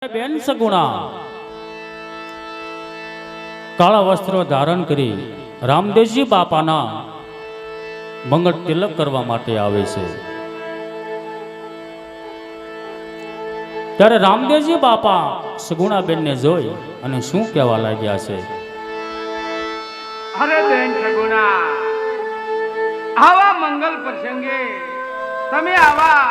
બેન સગુણા કાળા વસ્ત્રો ધારણ કરી રામદેવજી બાપાના મંગળ તિલક કરવા માટે આવે છે। ત્યારે રામદેવજી બાપા સગુણા બેન ને જોઈ અને શું કહેવા લાગ્યા છે। અરે બેન સગુણા, આવા મંગલ પ્રસંગે તમે આવા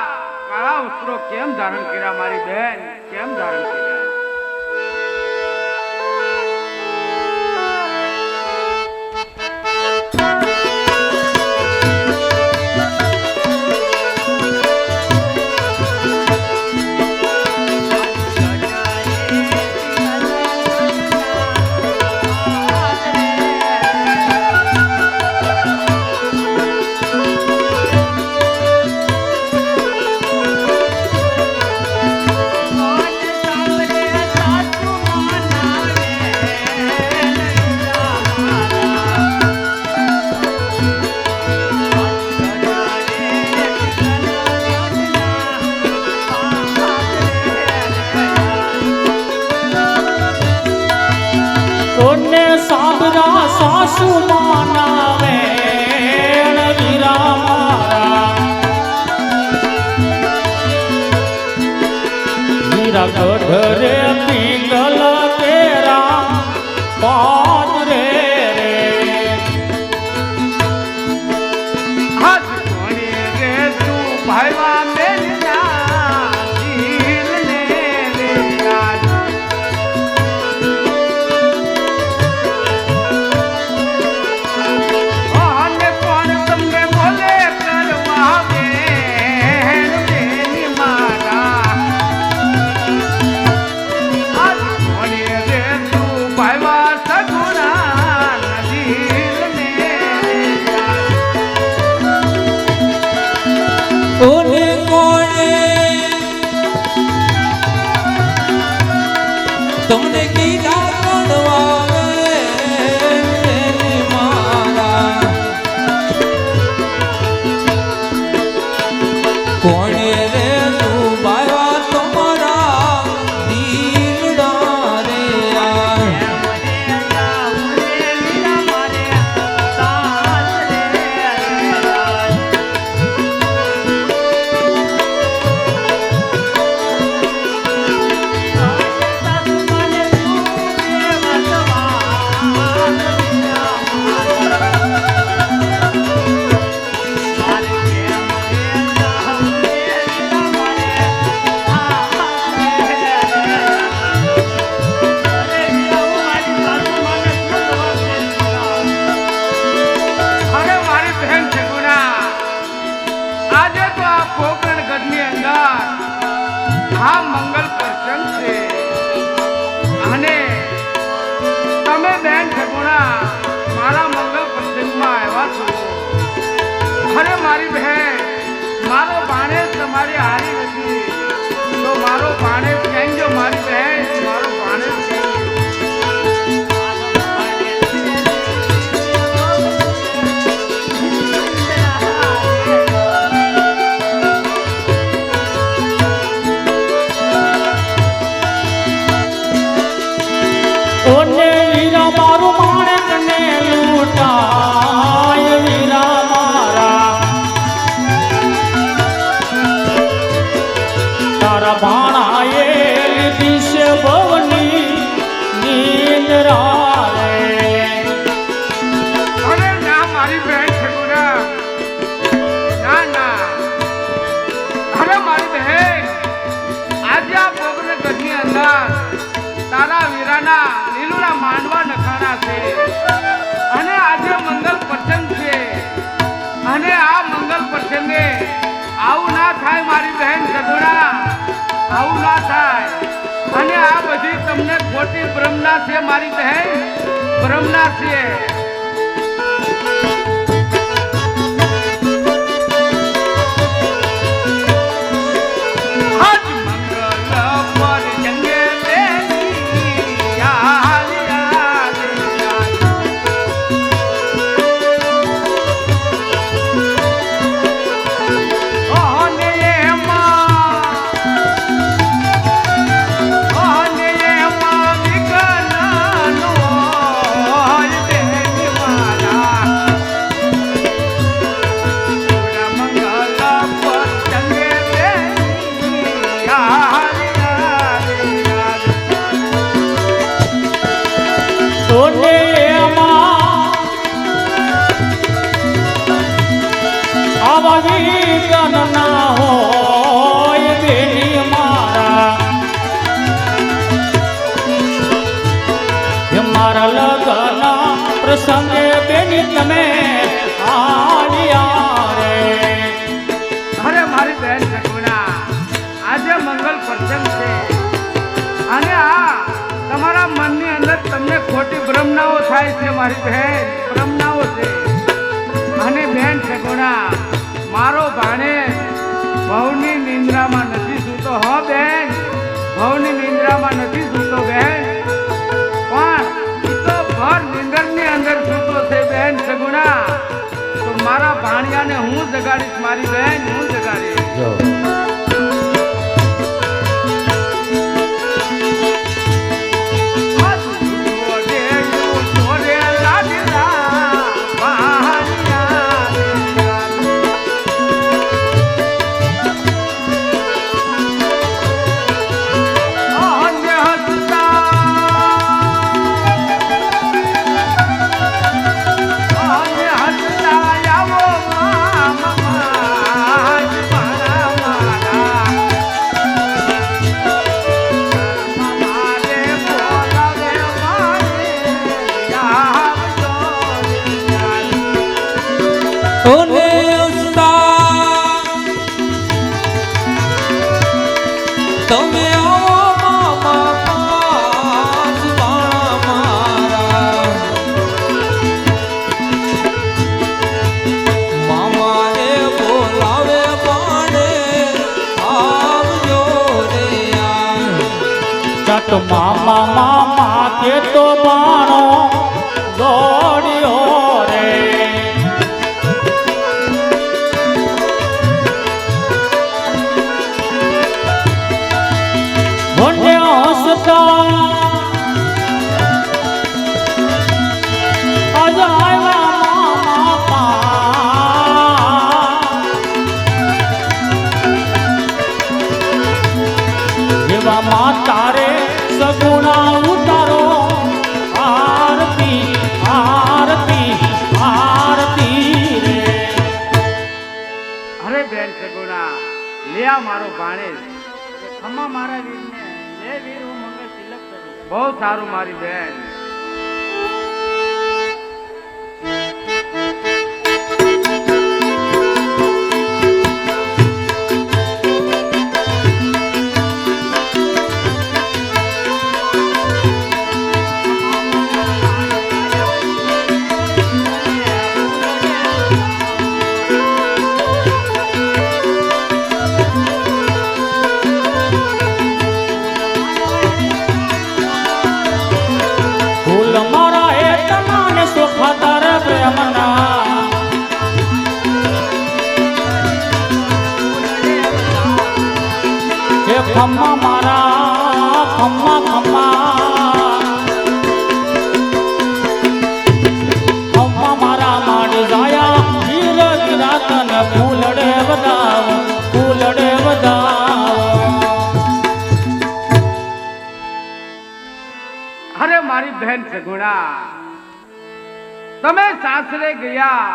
કાળા વસ્ત્રો કેમ ધારણ કર્યા? મારી બેન કેમ ધારણ કર્યા? સાબરા સાસુ માનાવે વીરા મારા વીરા ગઢરે પિંગલ તેરા પાદ રે હાથ કોણી રે તું ભાઈવા મેલના દિલ ને રે યાદ તમને કીધા કણવાવે મારા કોણે રે તું બાવા તમારા દિલડા રે આ મંગલ પ્રસંગ છે અને તમે બેન સગુણા મારા મંગલ પ્રસંગમાં આવ્યા છો। અરે મારી બહેન, મારો ભાણેજ તમારી હારી નથી તો મારો ભાણેજ કહેજો મારી બહેન, મારો ભાણેજ કહેજો। તારા વીરાના લીલુડા માંડવા નખાણા છે અને આજે મંગલ પ્રસંગ છે અને આ મંગલ પ્રસંગે આવું ના થાય મારી બહેન સગુણા, આવું ના થાય। અને આ બધી તમને ખોટી ભ્રમના છે મારી બહેન, ભ્રમના છે। પ્રસંગે બેની તમે આલિયા રે. અરે મારી બહેન સગુણા, આજે મંગલ પ્રસંગ છે અને આ તમારા મનની અંદર તમને ખોટી ભ્રમણાઓ થાય છે મારી બહેન, ભ્રમણાઓ છે. અને બહેન સગુણા, મારો ભાણેજ ભવની નિંદ્રામાં નથી સૂતો. હો બેન, ભવની નિંદ્રામાં નથી સૂતો બેન, પણ ઈ તો ભર નિંદરની અંદર સૂતો છે બેન સગુણા. તો મારા ભાણિયાને હું જગાડીશ મારી બહેન, હું જગાડીશ. જો તમે આવો મામા મારા મામાને બોલાવે પાડે આવજો રે. ચટ મામા મામા કે તો બાણો દોડ્યો રે. ભોંડે હસતા આજ આવ્યા મામા એવામાં તારે સગુણા ઉતારો આરતી આરતી આરતી રે. અરે બેન સગુણા, લે આ મારો ભાણેજ. ખમા મારા વીરને, લે વીર હું મંગળ તિલક કરું. બહુ સારું મારી બેન. ફૂલ મારા એ તમાને સુખાતર પ્રેમના એ ખમ્મા મારા ખમ્મા ખમ્મા ખમ્મા મારા માડી જાયા હીર ગિરાતન ફૂલડે વધાવ ફૂલડે વધાવ. અરે મારી બહેન સગુણા, તમે સાસરે ગયા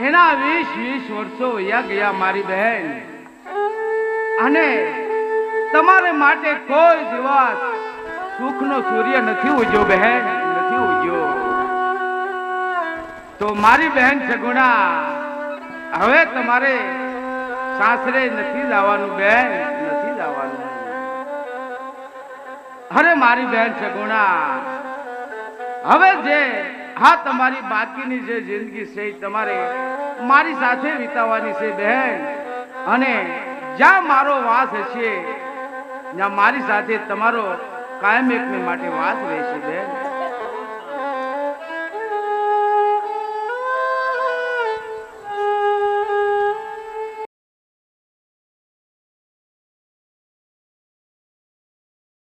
એના 20 વર્ષો વયા ગયા મારી બહેન, અને તમારે માટે કોઈ દિવસ સુખનો સૂર્ય નથી ઉગ્યો બહેન, નથી ઉગ્યો. તો મારી બહેન સગુણા, હવે તમારે સાસરે નથી જવાનું બહેન, નથી જવાનું. અરે મારી બહેન સગુણા, હવે જે હા તમારી બાકીની જે જિંદગી છે એ તમારે મારી સાથે વિતાવવાની છે બહેન. અને જ્યાં મારો વાસ હશે ત્યાં મારી સાથે તમારો કાયમ એકને માટે વાસ રહેશે બહેન.